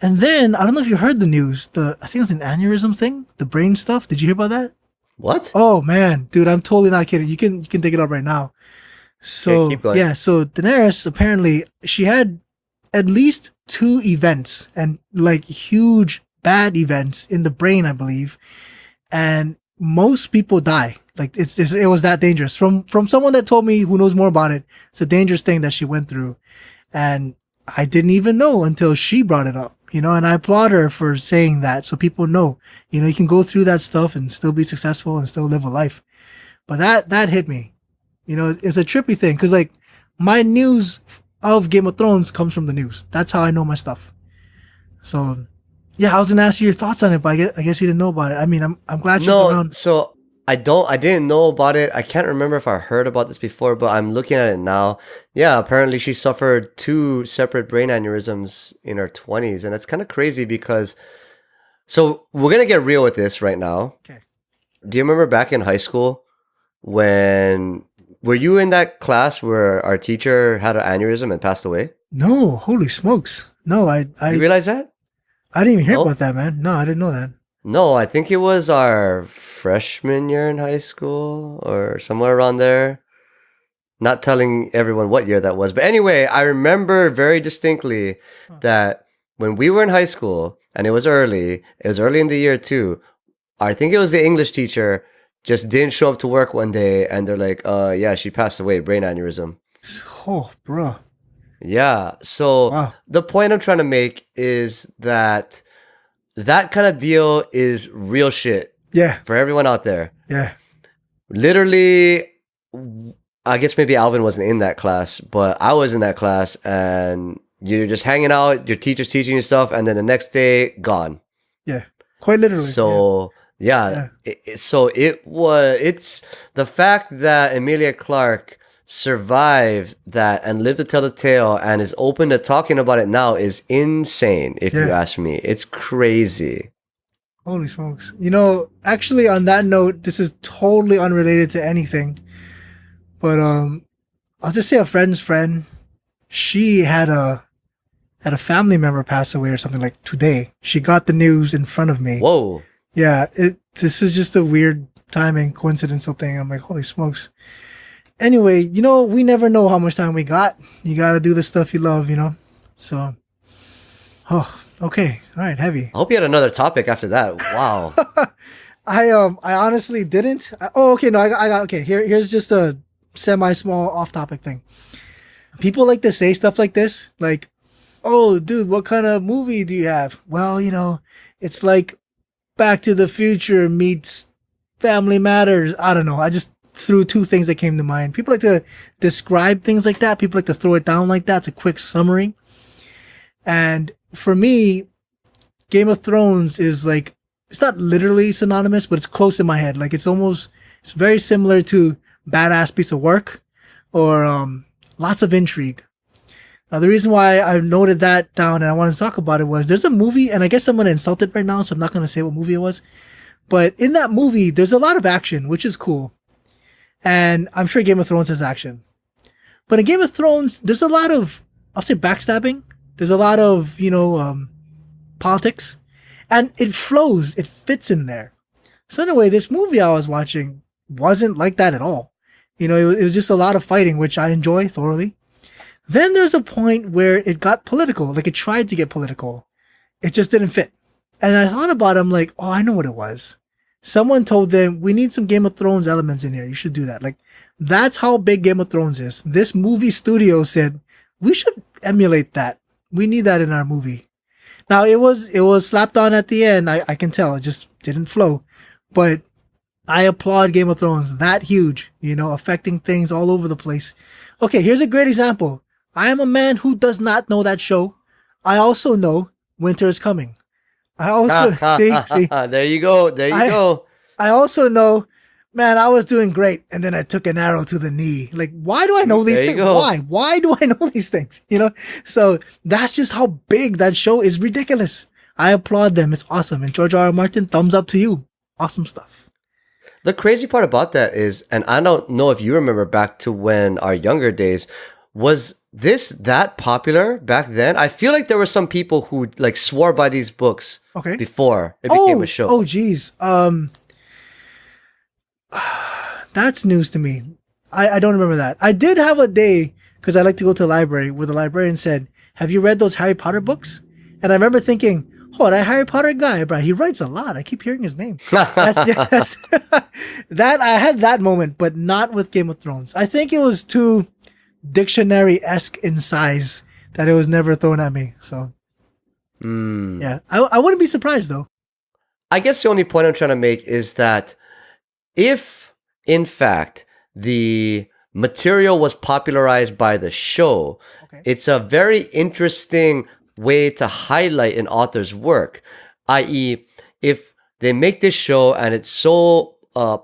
And then, I don't know if you heard the news, I think it was an aneurysm thing, the brain stuff. Did you hear about that? What? Oh man, dude, I'm totally not kidding. You can take it up right now. So, keep going. yeah, so Daenerys, apparently, she had at least 2 events and like huge bad events in the brain, I believe. And most people die. Like it was that dangerous. From someone that told me who knows more about it, it's a dangerous thing that she went through. And I didn't even know until she brought it up, and I applaud her for saying that so people know, you can go through that stuff and still be successful and still live a life. But that hit me. It's a trippy thing because like my news of Game of Thrones comes from the news. That's how I know my stuff. So Yeah, I was gonna ask you your thoughts on it, but I guess you didn't know about it. I mean, I'm glad she's No, around. so I didn't know about it. I can't remember if I heard about this before, but I'm looking at it now. Yeah, apparently she suffered two separate brain aneurysms in her 20s, and that's kind of crazy because so we're gonna get real with this right now. Okay. Do you remember back in high school when were you in that class where our teacher had an aneurysm and passed away? No, holy smokes. No, You realize that? I didn't even hear No? about that, man. No, I didn't know that. No, I think it was our freshman year in high school or somewhere around there. Not telling everyone what year that was. But anyway, I remember very distinctly Huh. that when we were in high school and it was early in the year too. I think it was the English teacher just didn't show up to work one day and they're like, yeah, she passed away, brain aneurysm. Oh, bro. Yeah. So Wow. the point I'm trying to make is that that kind of deal is real shit Yeah. for everyone out there. Yeah. Literally, I guess maybe Alvin wasn't in that class, but I was in that class and you're just hanging out, your teacher's teaching you stuff, and then the next day, gone. Yeah. Quite literally. So, Yeah. it's the fact that Emilia Clarke survived that and lived to tell the tale and is open to talking about it now is insane, if you Yeah. ask me. It's crazy. Holy smokes. You know, actually on that note, this is totally unrelated to anything. But I'll just say a friend's friend, she had a family member pass away or something like today. She got the news in front of me. Whoa. Yeah, this is just a weird timing, coincidental thing. I'm like, holy smokes. Anyway, you know, we never know how much time we got. You got to do the stuff you love, you know? So, oh, okay. All right, heavy. I hope you had another topic after that. Wow. I honestly didn't. Okay, no, I got okay. Here's just a semi-small off-topic thing. People like to say stuff like this, like, "Oh, dude, what kind of movie do you have?" Well, you know, it's like Back to the Future meets Family Matters. I don't know. I just threw two things that came to mind. People like to describe things like that. People like to throw it down like that. It's a quick summary. And for me, Game of Thrones is like, it's not literally synonymous, but it's close in my head. Like it's very similar to badass piece of work or lots of intrigue. Now, the reason why I noted that down and I wanted to talk about it was there's a movie, and I guess I'm going to insult it right now, so I'm not going to say what movie it was. But in that movie, there's a lot of action, which is cool. And I'm sure Game of Thrones has action. But in Game of Thrones, there's a lot of, I'll say backstabbing. There's a lot of, politics. And it flows. It fits in there. So anyway, this movie I was watching wasn't like that at all. You know, it was just a lot of fighting, which I enjoy thoroughly. Then there's a point where it got political. Like it tried to get political. It just didn't fit. And I thought about it. I'm like, oh, I know what it was. Someone told them, we need some Game of Thrones elements in here. You should do that. Like, that's how big Game of Thrones is. This movie studio said, we should emulate that. We need that in our movie. Now, it was slapped on at the end. I can tell. It just didn't flow. But I applaud Game of Thrones. That huge, affecting things all over the place. Okay, here's a great example. I am a man who does not know that show. I also know Winter is Coming. I also see. There you go. There you go. I also know, man, I was doing great, and then I took an arrow to the knee. Like, why do I know these things? Why? Why do I know these things? So that's just how big that show is. Ridiculous. I applaud them. It's awesome. And George R. R. Martin, thumbs up to you. Awesome stuff. The crazy part about that is, and I don't know if you remember back to when our younger days, was this that popular back then? I feel like there were some people who like swore by these books before it became a show. Oh, geez. That's news to me. I don't remember that. I did have a day, because I like to go to the library, where the librarian said, have you read those Harry Potter books? And I remember thinking, oh, that Harry Potter guy, bro, he writes a lot. I keep hearing his name. That I had that moment, but not with Game of Thrones. I think it was too dictionary-esque in size that it was never thrown at me. So, yeah, I wouldn't be surprised though. I guess the only point I'm trying to make is that if, in fact, the material was popularized by the show, it's a very interesting way to highlight an author's work. i.e., if they make this show and it's so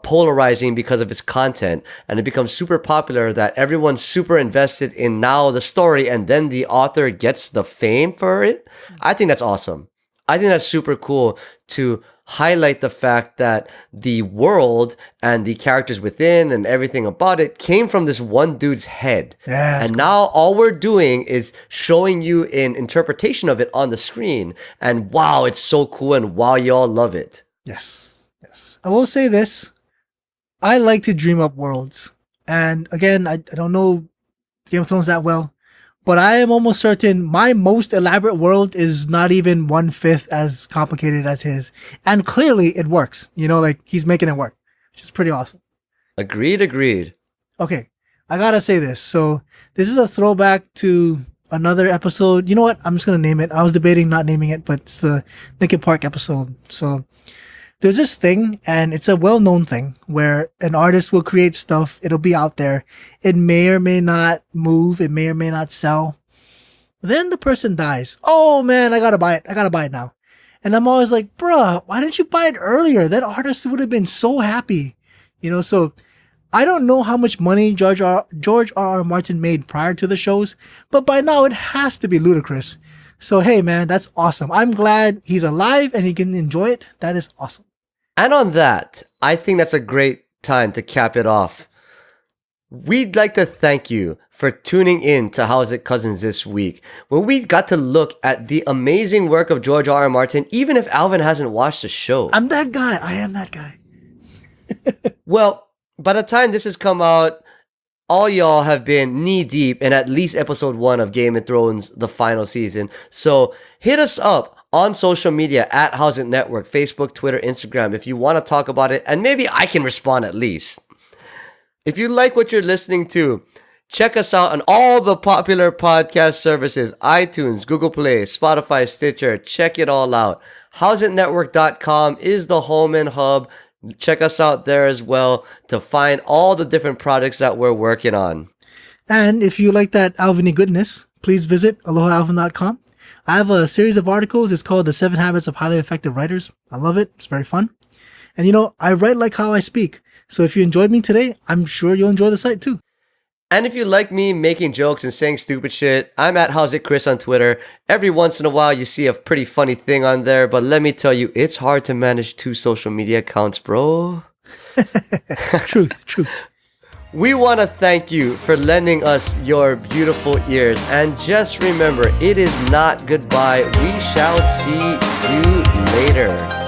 polarizing because of its content and it becomes super popular that everyone's super invested in now the story and then the author gets the fame for it, I think that's awesome. I think that's super cool to highlight the fact that the world and the characters within and everything about it came from this one dude's head. Yeah, and now all we're doing is showing you an interpretation of it on the screen. And wow, it's so cool, and wow, y'all love it. Yes. I will say this. I like to dream up worlds. And again, I don't know Game of Thrones that well, but I am almost certain my most elaborate world is not even 1/5 as complicated as his. And clearly it works. Like he's making it work, which is pretty awesome. Agreed. Okay. I gotta say this. So this is a throwback to another episode. You know what? I'm just gonna name it. I was debating not naming it, but it's the Linkin Park episode. So there's this thing, and it's a well-known thing, where an artist will create stuff. It'll be out there. It may or may not move. It may or may not sell. Then the person dies. Oh man, I gotta buy it. I gotta buy it now. And I'm always like, bruh, why didn't you buy it earlier? That artist would have been so happy. So I don't know how much money George R.R. Martin made prior to the shows, but by now it has to be ludicrous. So hey man, that's awesome. I'm glad he's alive and he can enjoy it. That is awesome. And on that, I think that's a great time to cap it off. We'd like to thank you for tuning in to How's It Cousins this week, where we got to look at the amazing work of George R.R. Martin, even if Alvin hasn't watched the show. I'm that guy. I am that guy. Well, by the time this has come out, all y'all have been knee deep in at least episode 1 of Game of Thrones, the final season. So hit us up on social media at How's It Network, Facebook, Twitter, Instagram, if you want to talk about it, and maybe I can respond at least. If you like what you're listening to, check us out on all the popular podcast services, iTunes, Google Play, Spotify, Stitcher. Check it all out. HowsItNetwork.com is the home and hub. Check us out there as well to find all the different products that we're working on. And if you like that Alvin-y goodness, please visit AlohaAlvin.com. I have a series of articles. It's called The 7 Habits of Highly Effective Writers. I love it. It's very fun. And I write like how I speak. So if you enjoyed me today, I'm sure you'll enjoy the site too. And if you like me making jokes and saying stupid shit, I'm at How's It Chris on Twitter. Every once in a while you see a pretty funny thing on there, but let me tell you, it's hard to manage 2 social media accounts, bro. Truth. We want to thank you for lending us your beautiful ears. And just remember, it is not goodbye. We shall see you later.